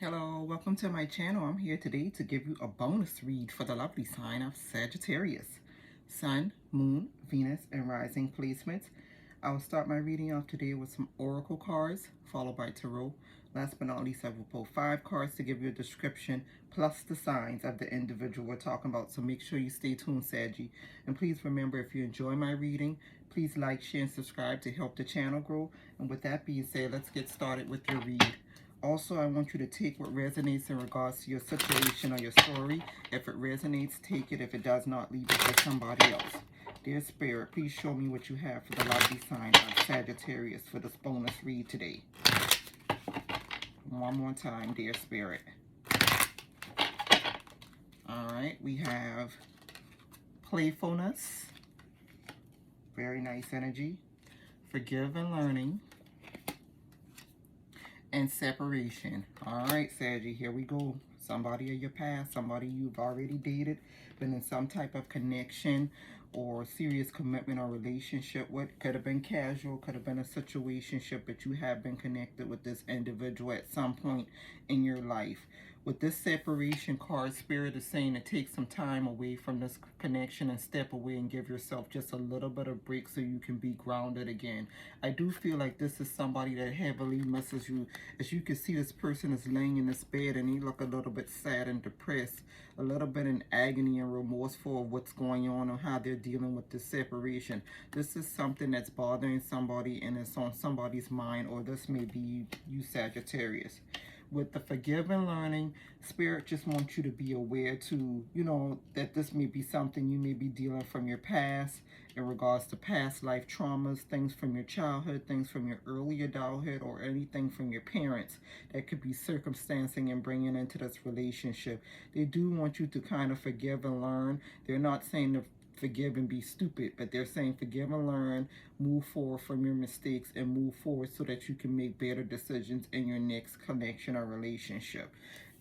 Hello, welcome to my channel. I'm here today to give you a bonus read for the lovely sign of Sagittarius. Sun, Moon, Venus, and Rising placements. I'll start my reading off today with some Oracle cards, followed by Tarot. Last but not least, I will pull 5 cards to give you a description, plus the signs of the individual we're talking about. So make sure you stay tuned, Saggy. And please remember, if you enjoy my reading, please like, share, and subscribe to help the channel grow. And with that being said, let's get started with your read. Also, I want you to take what resonates in regards to your situation or your story. If it resonates, take it. If it does not, leave it for somebody else. Dear Spirit, please show me what you have for the lovely sign of Sagittarius for this bonus read today. One more time, dear Spirit. All right, we have playfulness. Very nice energy. Forgive and learning. And separation. All right, Saggy, here we go. Somebody of your past, somebody you've already dated, been in some type of connection or serious commitment or relationship with. Could have been casual, could have been a situationship, but you have been connected with this individual at some point in your life. With this separation card, Spirit is saying to take some time away from this connection and step away and give yourself just a little bit of break so you can be grounded again. I do feel like this is somebody that heavily misses you. As you can see, this person is laying in this bed and they look a little bit sad and depressed, a little bit in agony and remorseful of what's going on and how they're dealing with this separation. This is something that's bothering somebody and it's on somebody's mind, or this may be you, Sagittarius. With the forgive and learning, Spirit just wants you to be aware to, that this may be something you may be dealing from your past in regards to past life traumas, things from your childhood, things from your early adulthood, or anything from your parents that could be circumstancing and bringing into this relationship. They do want you to kind of forgive and learn. They're not saying to forgive and be stupid, but they're saying forgive and learn, move forward from your mistakes, and move forward so that you can make better decisions in your next connection or relationship.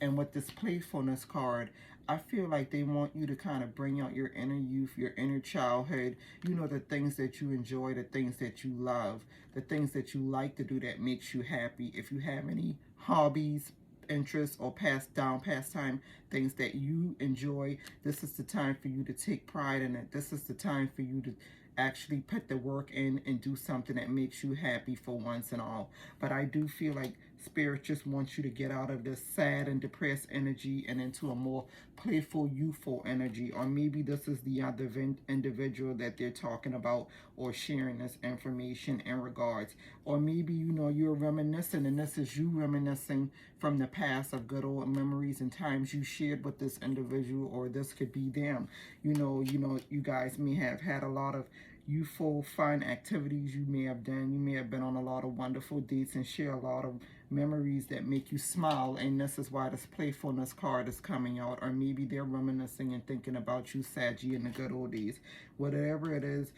And with this playfulness card, I feel like they want you to kind of bring out your inner youth, your inner childhood, the things that you enjoy, the things that you love, the things that you like to do that makes you happy. If you have any hobbies, interests, or pastime, things that you enjoy, this is the time for you to take pride in it. This is the time for you to actually put the work in and do something that makes you happy for once and all. But I do feel like Spirit just wants you to get out of this sad and depressed energy and into a more playful, youthful energy. Or maybe this is the other individual that they're talking about or sharing this information in regards. Or maybe, you're reminiscing and this is you reminiscing from the past of good old memories and times you shared with this individual, or this could be them. You guys may have had a lot of youthful fun activities you may have done. You may have been on a lot of wonderful dates and share a lot of memories that make you smile, and this is why this playfulness card is coming out. Or maybe they're reminiscing and thinking about you, Saggy, in the good old days. Whatever it is,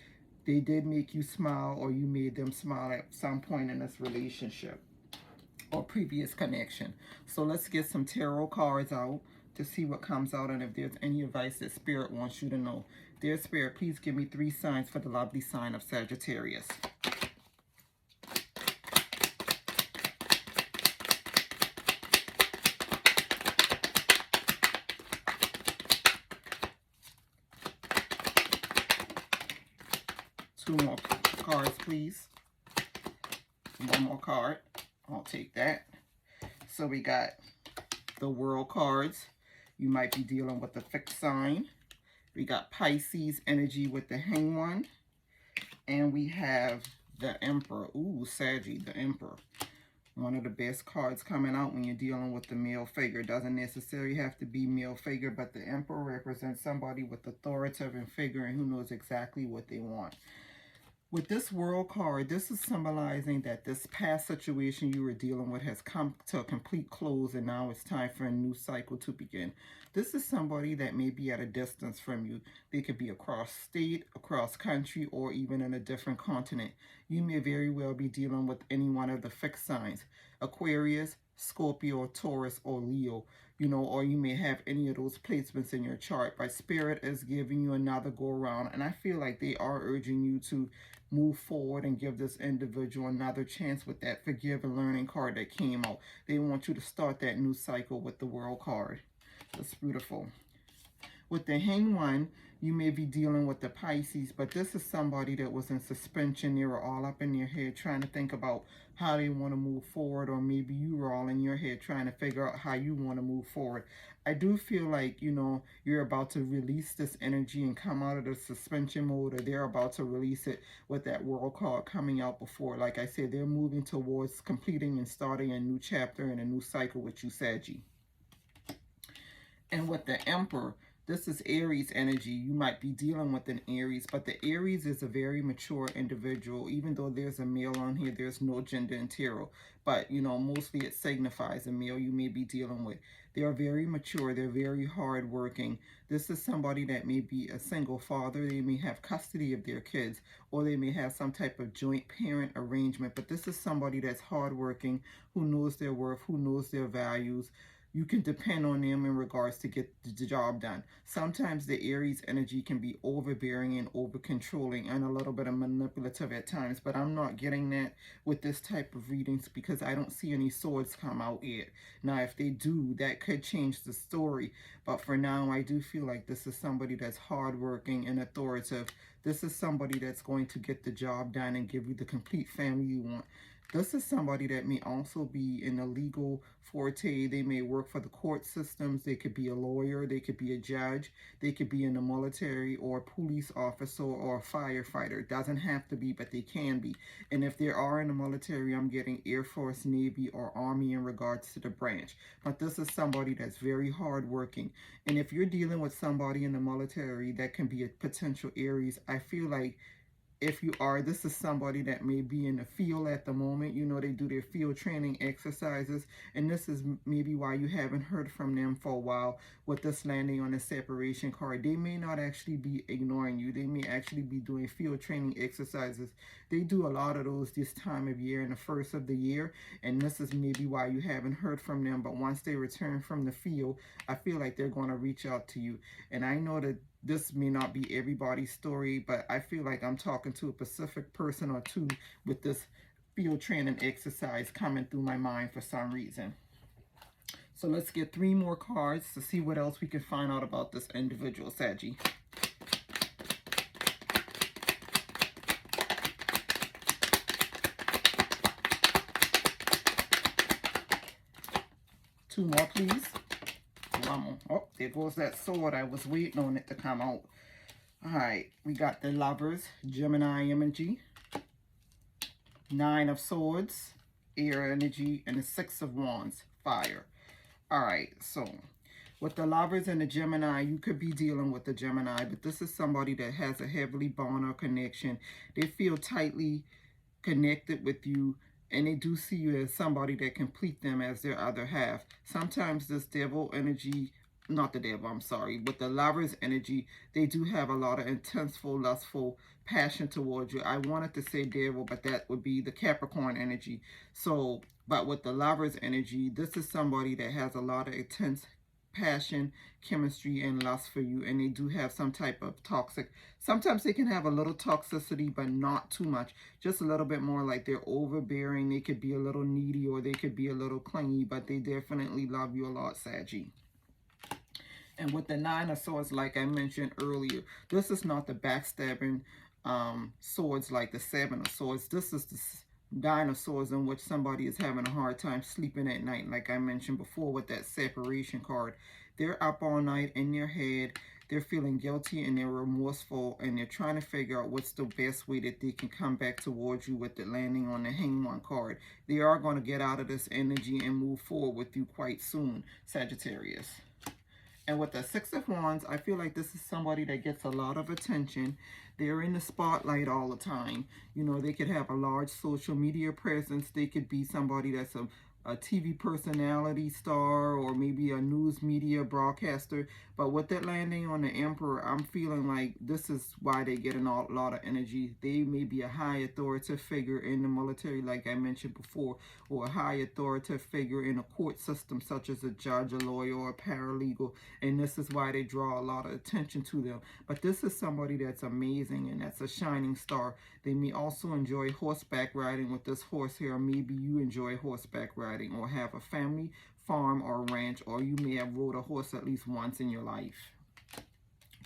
they did make you smile, or you made them smile at some point in this relationship or previous connection. So let's get some tarot cards out to see what comes out and if there's any advice that Spirit wants you to know. Dear Spirit, please give me 3 signs for the lovely sign of Sagittarius. Two more cards, please. One more card. I'll take that. So we got the World cards. You might be dealing with the fixed sign. We got Pisces energy with the Hanged One. And we have the Emperor. Ooh, Saggy, the Emperor. One of the best cards coming out when you're dealing with the male figure. Doesn't necessarily have to be male figure, but the Emperor represents somebody with authoritative and figure and who knows exactly what they want. With this World card, this is symbolizing that this past situation you were dealing with has come to a complete close and now it's time for a new cycle to begin. This is somebody that may be at a distance from you. They could be across state, across country, or even in a different continent. You may very well be dealing with any one of the fixed signs: Aquarius, Scorpio, Taurus, or Leo, you know, or you may have any of those placements in your chart. But Spirit is giving you another go around, and I feel like they are urging you to move forward and give this individual another chance with that forgive and learning card that came out. They want you to start that new cycle with the World card. That's beautiful. With the Hang One, you may be dealing with the Pisces, but this is somebody that was in suspension. They were all up in your head trying to think about how they want to move forward, or maybe you were all in your head trying to figure out how you want to move forward. I do feel like, you know, you're about to release this energy and come out of the suspension mode, or they're about to release it with that World card coming out before. Like I said, they're moving towards completing and starting a new chapter and a new cycle with you, Saggy. And with the Emperor, this is Aries energy. You might be dealing with an Aries, but the Aries is a very mature individual. Even though there's a male on here, there's no gender in tarot. But, you know, mostly it signifies a male you may be dealing with. They are very mature. They're very hardworking. This is somebody that may be a single father. They may have custody of their kids, or they may have some type of joint parent arrangement. But this is somebody that's hardworking, who knows their worth, who knows their values. You can depend on them in regards to get the job done. Sometimes the Aries energy can be overbearing and over controlling and a little bit of manipulative at times, but I'm not getting that with this type of readings because I don't see any swords come out yet. Now, if they do, that could change the story, but for now, I do feel like this is somebody that's hardworking and authoritative. This is somebody that's going to get the job done and give you the complete family you want. This is somebody that may also be in a legal forte. They may work for the court systems. They could be a lawyer. They could be a judge. They could be in the military or a police officer or a firefighter. It doesn't have to be, but they can be. And if they are in the military, I'm getting Air Force, Navy, or Army in regards to the branch. But this is somebody that's very hardworking. And if you're dealing with somebody in the military that can be a potential Aries, I feel like if you are, this is somebody that may be in the field at the moment. You know, they do their field training exercises, and this is maybe why you haven't heard from them for a while with this landing on the separation card. They may not actually be ignoring you. They may actually be doing field training exercises. They do a lot of those this time of year in the first of the year, and this is maybe why you haven't heard from them. But once they return from the field, I feel like they're going to reach out to you. And I know that this may not be everybody's story, but I feel like I'm talking to a specific person or two with this field training exercise coming through my mind for some reason. So let's get 3 more cards to see what else we can find out about this individual, Saggy. Two more, please. Oh, there goes that sword. I was waiting on it to come out. All right, we got the Lovers, Gemini energy, 9 of Swords, air energy, and the 6 of Wands, fire. All right, so with the Lovers and the Gemini, you could be dealing with the Gemini, but this is somebody that has a heavily bond or connection. They feel tightly connected with you, and they do see you as somebody that complete them as their other half. Sometimes this devil energy, not the devil, I'm sorry, with the Lovers energy, they do have a lot of intenseful, lustful passion towards you. I wanted to say devil, but that would be the Capricorn energy. So, but with the Lovers energy, this is somebody that has a lot of intense passion, chemistry, and lust for you, and they do have some type of toxic. Sometimes they can have a little toxicity, but not too much. Just a little bit more, like they're overbearing. They could be a little needy, or they could be a little clingy, but they definitely love you a lot, Saggy. And with the 9 of Swords, like I mentioned earlier, this is not the backstabbing swords like the 7 of Swords. This is the 9 of Swords in which somebody is having a hard time sleeping at night, like I mentioned before with that separation card. They're up all night in their head. They're feeling guilty and they're remorseful, and they're trying to figure out what's the best way that they can come back towards you with the landing on the Hangman card. They are going to get out of this energy and move forward with you quite soon, Sagittarius. And with the 6 of Wands, I feel like this is somebody that gets a lot of attention. They're in the spotlight all the time. You know, they could have a large social media presence. They could be somebody that's a TV personality star or maybe a news media broadcaster. But with that landing on the Emperor, I'm feeling like this is why they get a lot of energy. They may be a high authoritative figure in the military, like I mentioned before, or a high authoritative figure in a court system, such as a judge, a lawyer, or a paralegal. And this is why they draw a lot of attention to them. But this is somebody that's amazing and that's a shining star. They may also enjoy horseback riding with this horse here. Maybe you enjoy horseback riding or have a family farm or ranch, or you may have rode a horse at least once in your life.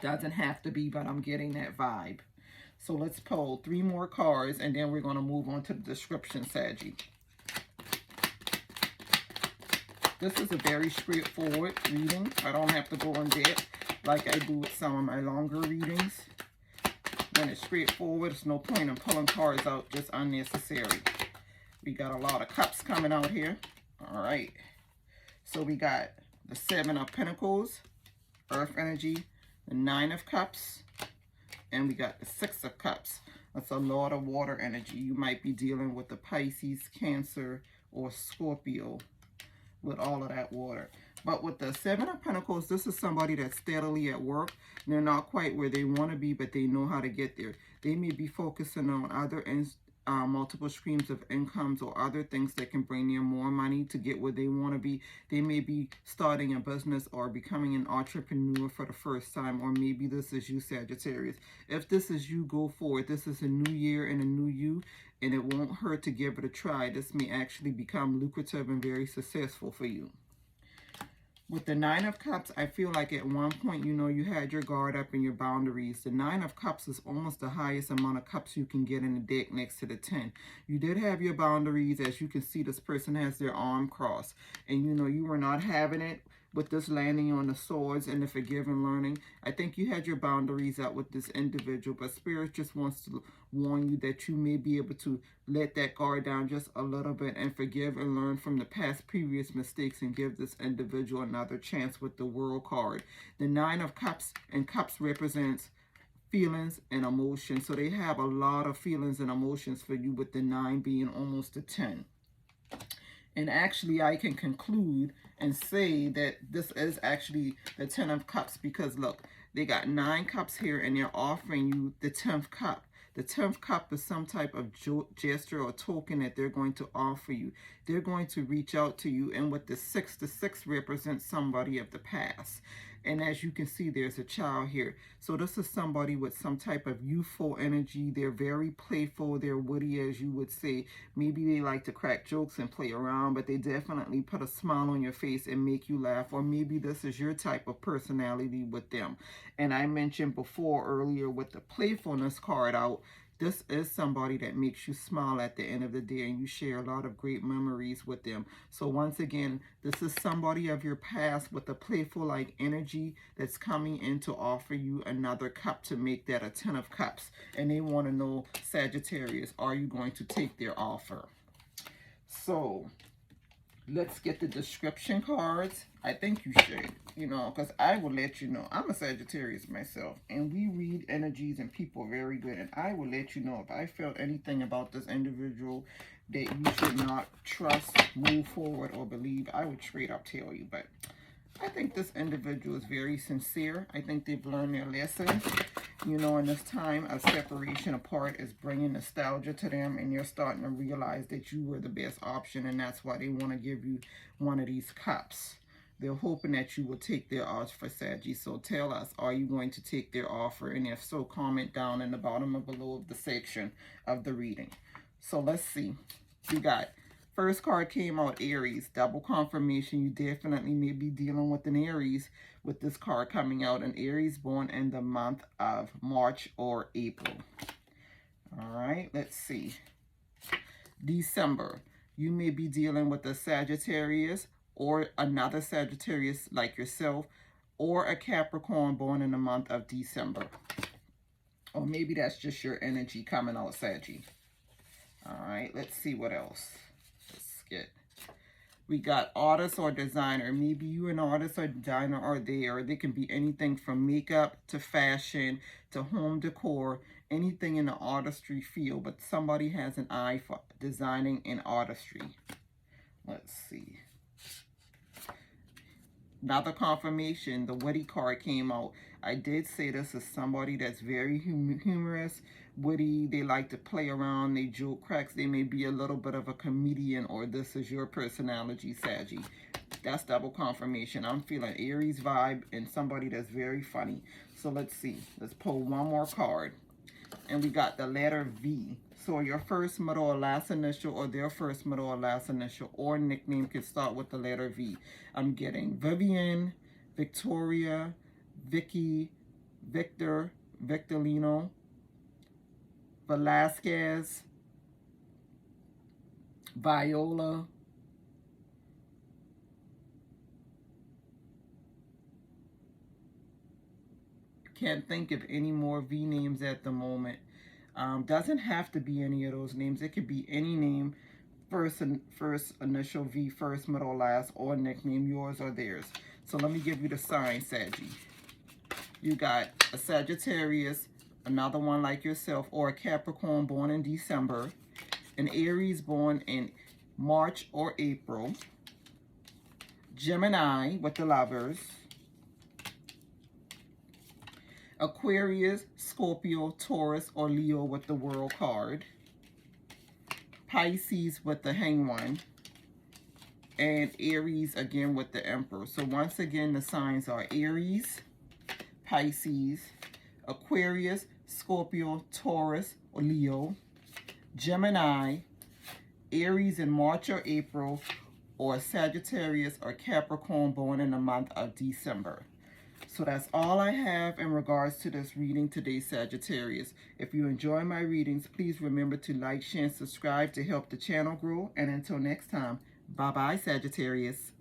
Doesn't have to be, but I'm getting that vibe. So let's pull 3 more cards, and then we're going to move on to the description, Saggy. This is a very straightforward reading. I don't have to go in depth like I do with some of my longer readings. When it's straightforward, there's no point in pulling cards out, just unnecessary. We got a lot of cups coming out here. All right. So we got the 7 of Pentacles, Earth energy, the 9 of Cups, and we got the 6 of Cups. That's a lot of water energy. You might be dealing with the Pisces, Cancer, or Scorpio with all of that water. But with the 7 of Pentacles, this is somebody that's steadily at work. They're not quite where they want to be, but they know how to get there. They may be focusing on other multiple streams of incomes or other things that can bring them more money to get where they want to be. They may be starting a business or becoming an entrepreneur for the first time, or maybe this is you, Sagittarius. If this is you, go for it. This is a new year and a new you, and it won't hurt to give it a try. This may actually become lucrative and very successful for you. With the 9 of Cups, I feel like at one point, you know, you had your guard up and your boundaries. The 9 of Cups is almost the highest amount of cups you can get in the deck next to the 10. You did have your boundaries. As you can see, this person has their arm crossed. And, you know, you were not having it with this landing on the swords and the forgive and learning. I think you had your boundaries out with this individual, but Spirit just wants to warn you that you may be able to let that guard down just a little bit and forgive and learn from the past previous mistakes and give this individual another chance with the World card. The 9 of Cups and Cups represents feelings and emotions. So they have a lot of feelings and emotions for you, with the 9 being almost a 10. And actually, I can conclude and say that this is actually the 10 of Cups, because look, they got 9 cups here and they're offering you the 10th cup. The 10th cup is some type of gesture or token that they're going to offer you. They're going to reach out to you. And with the 6 represents somebody of the past. And as you can see, there's a child here. So this is somebody with some type of youthful energy. They're very playful. They're witty, as you would say. Maybe they like to crack jokes and play around, but they definitely put a smile on your face and make you laugh. Or maybe this is your type of personality with them. And I mentioned before earlier with the playfulness card out, this is somebody that makes you smile at the end of the day, and you share a lot of great memories with them. So once again, this is somebody of your past with a playful-like energy that's coming in to offer you another cup to make that a 10 of Cups. And they want to know, Sagittarius, are you going to take their offer? So let's get the description cards. I think you should, you know, because I will let you know. I'm a Sagittarius myself, and we read energies and people very good. And I will let you know if I felt anything about this individual that you should not trust, move forward, or believe. I would straight up tell you. But I think this individual is very sincere. I think they've learned their lesson. You know, in this time of separation apart is bringing nostalgia to them, and you're starting to realize that you were the best option, and that's why they want to give you one of these cups. They're hoping that you will take their offer, Saggy. So tell us, are you going to take their offer? And if so, comment down in the bottom or below of the section of the reading. So let's see. We got, first card came out, Aries. Double confirmation. You definitely may be dealing with an Aries with this card coming out. An Aries born in the month of March or April. All right, let's see. December. You may be dealing with a Sagittarius or another Sagittarius like yourself, or a Capricorn born in the month of December. Or maybe that's just your energy coming out, Saggy. All right, let's see what else. Let's get, we got artist or designer. Maybe you an artist or designer are there. They can be anything from makeup to fashion to home decor, anything in the artistry field, but somebody has an eye for designing and artistry. Let's see. Another confirmation, the witty card came out. I did say this is somebody that's very humorous, witty. They like to play around. They joke cracks. They may be a little bit of a comedian, or this is your personality, Saggy. That's double confirmation. I'm feeling Aries vibe and somebody that's very funny. So let's see. Let's pull one more card. And we got the letter V. So your first, middle, or last initial, or their first, middle, or last initial, or nickname can start with the letter V. I'm getting Vivian, Victoria, Vicky, Victor, Victorino, Velasquez, Viola, can't think of any more V names at the moment. Doesn't have to be any of those names. It could be any name, first initial V, first, middle, last, or nickname, yours or theirs. So let me give you the sign, Saggy. You got a Sagittarius, another one like yourself, or a Capricorn born in December, an Aries born in March or April, Gemini with the Lovers, Aquarius, Scorpio, Taurus, or Leo with the World card, Pisces with the Hanged One, and Aries again with the Emperor. So once again, the signs are Aries, Pisces, Aquarius, Scorpio, Taurus, or Leo, Gemini, Aries in March or April, or Sagittarius or Capricorn born in the month of December. So that's all I have in regards to this reading today, Sagittarius. If you enjoy my readings, please remember to like, share, and subscribe to help the channel grow. And until next time, bye-bye, Sagittarius.